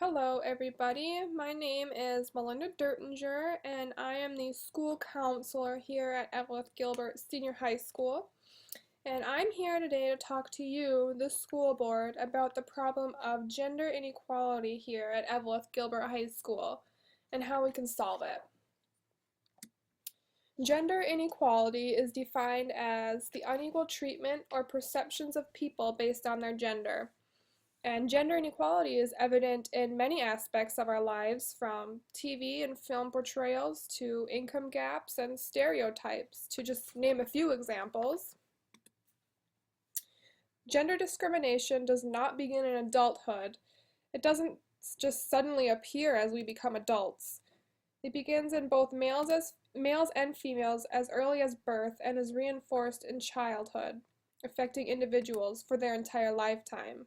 Hello everybody, my name is Melinda Dertinger and I am the school counselor here at Evelyn Gilbert Senior High School. And I'm here today to talk to you, the school board, about the problem of gender inequality here at Evelyn Gilbert High School and how we can solve it. Gender inequality is defined as the unequal treatment or perceptions of people based on their gender. And gender inequality is evident in many aspects of our lives, from TV and film portrayals to income gaps and stereotypes, to just name a few examples. Gender discrimination does not begin in adulthood. It doesn't just suddenly appear as we become adults. It begins in both males and females as early as birth and is reinforced in childhood, affecting individuals for their entire lifetime.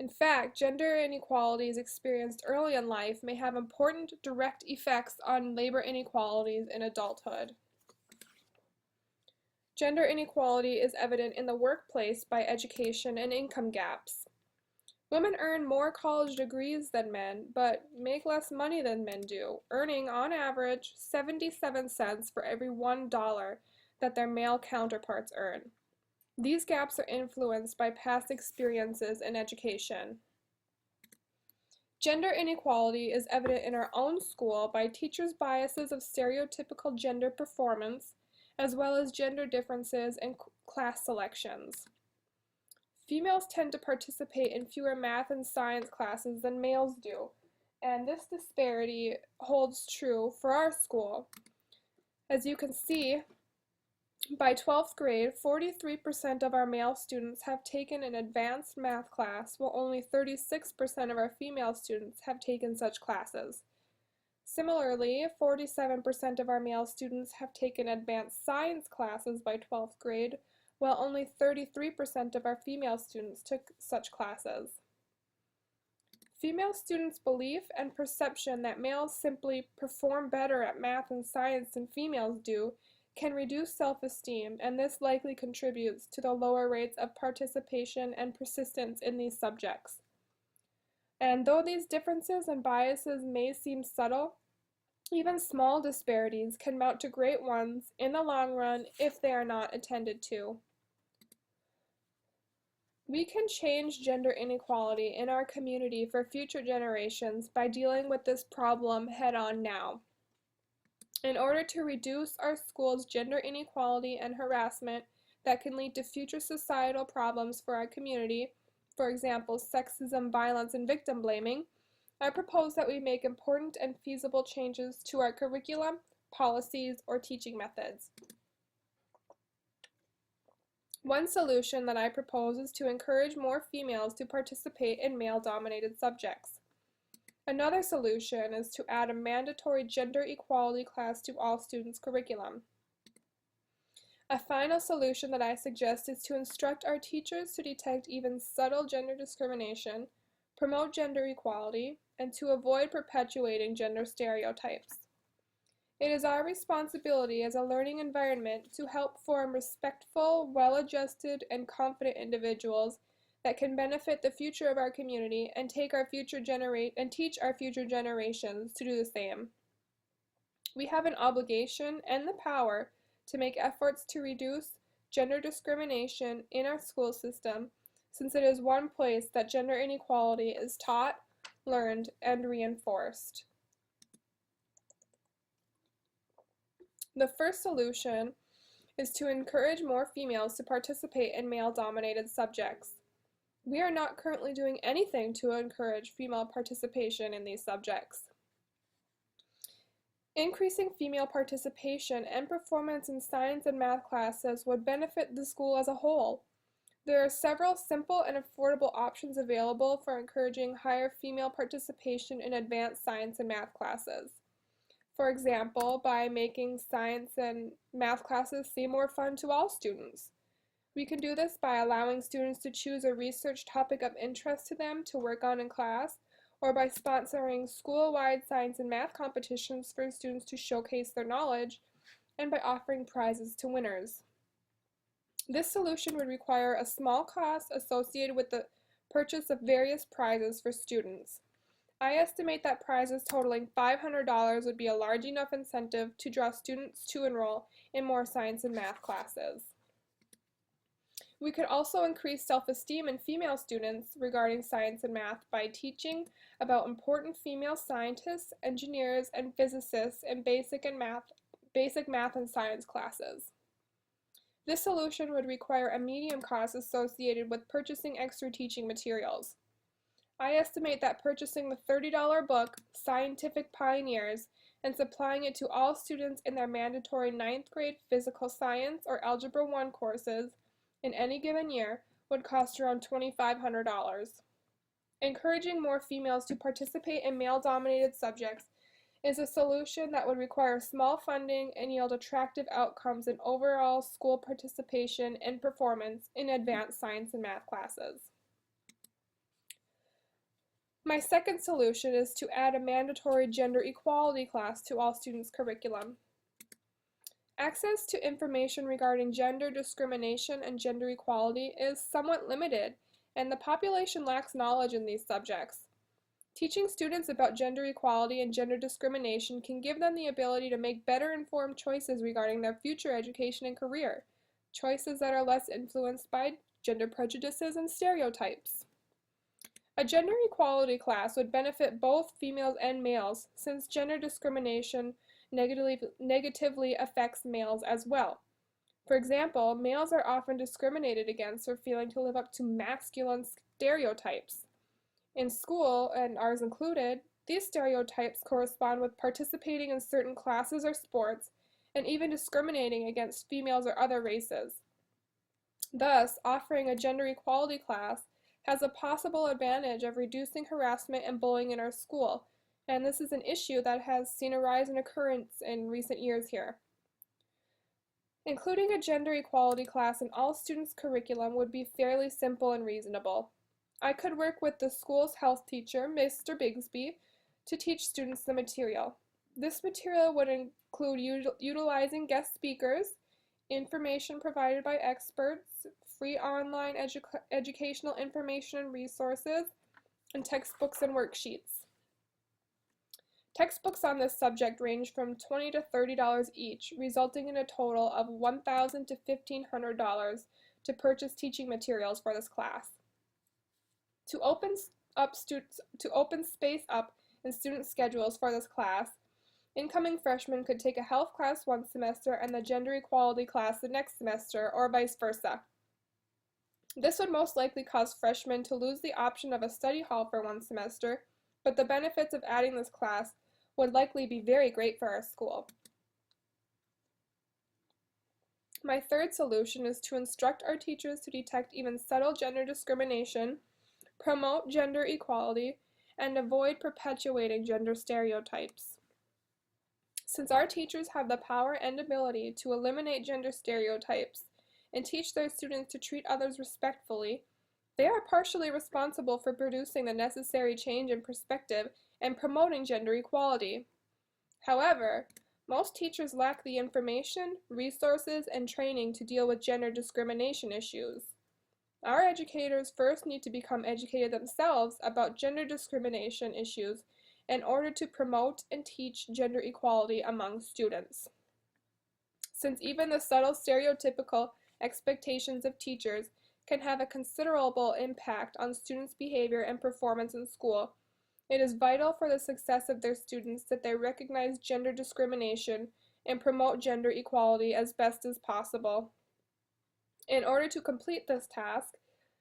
In fact, gender inequalities experienced early in life may have important direct effects on labor inequalities in adulthood. Gender inequality is evident in the workplace by education and income gaps. Women earn more college degrees than men, but make less money than men do, earning on average 77 cents for every $1 that their male counterparts earn. These gaps are influenced by past experiences in education. Gender inequality is evident in our own school by teachers' biases of stereotypical gender performance, as well as gender differences in class selections. Females tend to participate in fewer math and science classes than males do, and this disparity holds true for our school. As you can see, by 12th grade, 43% of our male students have taken an advanced math class, while only 36% of our female students have taken such classes. Similarly, 47% of our male students have taken advanced science classes by 12th grade, while only 33% of our female students took such classes. Female students' belief and perception that males simply perform better at math and science than females do can reduce self-esteem, and this likely contributes to the lower rates of participation and persistence in these subjects. And though these differences and biases may seem subtle, even small disparities can mount to great ones in the long run if they are not attended to. We can change gender inequality in our community for future generations by dealing with this problem head-on now. In order to reduce our school's gender inequality and harassment that can lead to future societal problems for our community, for example, sexism, violence, and victim blaming, I propose that we make important and feasible changes to our curriculum, policies, or teaching methods. One solution that I propose is to encourage more females to participate in male-dominated subjects. Another solution is to add a mandatory gender equality class to all students' curriculum. A final solution that I suggest is to instruct our teachers to detect even subtle gender discrimination, promote gender equality, and to avoid perpetuating gender stereotypes. It is our responsibility as a learning environment to help form respectful, well-adjusted, and confident individuals that can benefit the future of our community and teach our future generations to do the same. We have an obligation and the power to make efforts to reduce gender discrimination in our school system, since it is one place that gender inequality is taught, learned, and reinforced. The first solution is to encourage more females to participate in male-dominated subjects. We are not currently doing anything to encourage female participation in these subjects. Increasing female participation and performance in science and math classes would benefit the school as a whole. There are several simple and affordable options available for encouraging higher female participation in advanced science and math classes. For example, by making science and math classes seem more fun to all students. We can do this by allowing students to choose a research topic of interest to them to work on in class, or by sponsoring school-wide science and math competitions for students to showcase their knowledge, and by offering prizes to winners. This solution would require a small cost associated with the purchase of various prizes for students. I estimate that prizes totaling $500 would be a large enough incentive to draw students to enroll in more science and math classes. We could also increase self-esteem in female students regarding science and math by teaching about important female scientists, engineers, and physicists in basic math and science classes. This solution would require a medium cost associated with purchasing extra teaching materials. I estimate that purchasing the $30 book, Scientific Pioneers, and supplying it to all students in their mandatory 9th grade physical science or Algebra 1 courses in any given year would cost around $2,500. Encouraging more females to participate in male-dominated subjects is a solution that would require small funding and yield attractive outcomes in overall school participation and performance in advanced science and math classes. My second solution is to add a mandatory gender equality class to all students' curriculum. Access to information regarding gender discrimination and gender equality is somewhat limited, and the population lacks knowledge in these subjects. Teaching students about gender equality and gender discrimination can give them the ability to make better informed choices regarding their future education and career, choices that are less influenced by gender prejudices and stereotypes. A gender equality class would benefit both females and males, since gender discrimination negatively affects males as well. For example, males are often discriminated against for failing to live up to masculine stereotypes. In school, and ours included, these stereotypes correspond with participating in certain classes or sports, and even discriminating against females or other races. Thus, offering a gender equality class has a possible advantage of reducing harassment and bullying in our school, and this is an issue that has seen a rise in occurrence in recent years here. Including a gender equality class in all students' curriculum would be fairly simple and reasonable. I could work with the school's health teacher, Mr. Bigsby, to teach students the material. This material would include utilizing guest speakers, information provided by experts, free online educational information and resources, and textbooks and worksheets. Textbooks on this subject range from $20 to $30 each, resulting in a total of $1,000 to $1,500 to purchase teaching materials for this class. To open space up in student schedules for this class, incoming freshmen could take a health class one semester and the gender equality class the next semester, or vice versa. This would most likely cause freshmen to lose the option of a study hall for one semester, but the benefits of adding this class would likely be very great for our school. My third solution is to instruct our teachers to detect even subtle gender discrimination, promote gender equality, and avoid perpetuating gender stereotypes. Since our teachers have the power and ability to eliminate gender stereotypes and teach their students to treat others respectfully, they are partially responsible for producing the necessary change in perspective and promoting gender equality. However, most teachers lack the information, resources, and training to deal with gender discrimination issues. Our educators first need to become educated themselves about gender discrimination issues in order to promote and teach gender equality among students. Since even the subtle stereotypical expectations of teachers can have a considerable impact on students' behavior and performance in school, it is vital for the success of their students that they recognize gender discrimination and promote gender equality as best as possible. In order to complete this task,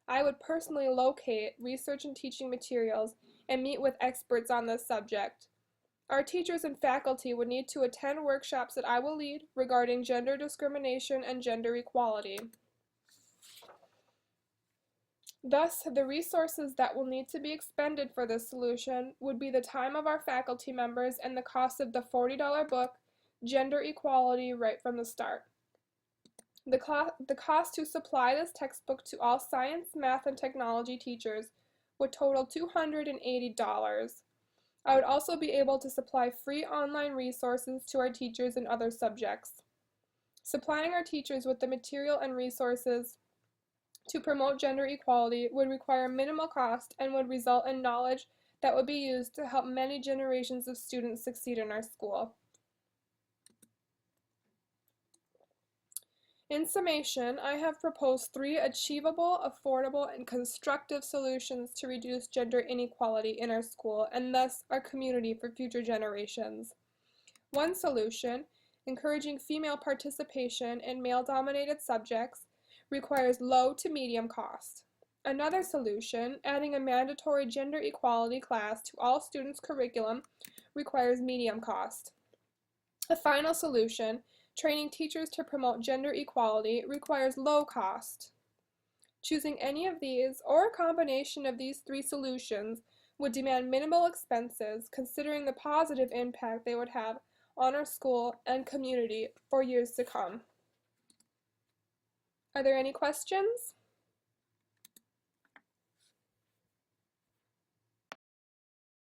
I would personally locate, research, and teaching materials and meet with experts on this subject. Our teachers and faculty would need to attend workshops that I will lead regarding gender discrimination and gender equality. Thus, the resources that will need to be expended for this solution would be the time of our faculty members and the cost of the $40 book, Gender Equality, right from the start. The cost to supply this textbook to all science, math, and technology teachers would total $280. I would also be able to supply free online resources to our teachers in other subjects. Supplying our teachers with the material and resources to promote gender equality would require minimal cost and would result in knowledge that would be used to help many generations of students succeed in our school. In summation, I have proposed 3 achievable, affordable, and constructive solutions to reduce gender inequality in our school and thus our community for future generations. One solution, encouraging female participation in male-dominated subjects, requires low to medium cost. Another solution, adding a mandatory gender equality class to all students' curriculum, requires medium cost. A final solution, training teachers to promote gender equality, requires low cost. Choosing any of these or a combination of these 3 solutions would demand minimal expenses considering the positive impact they would have on our school and community for years to come. Are there any questions?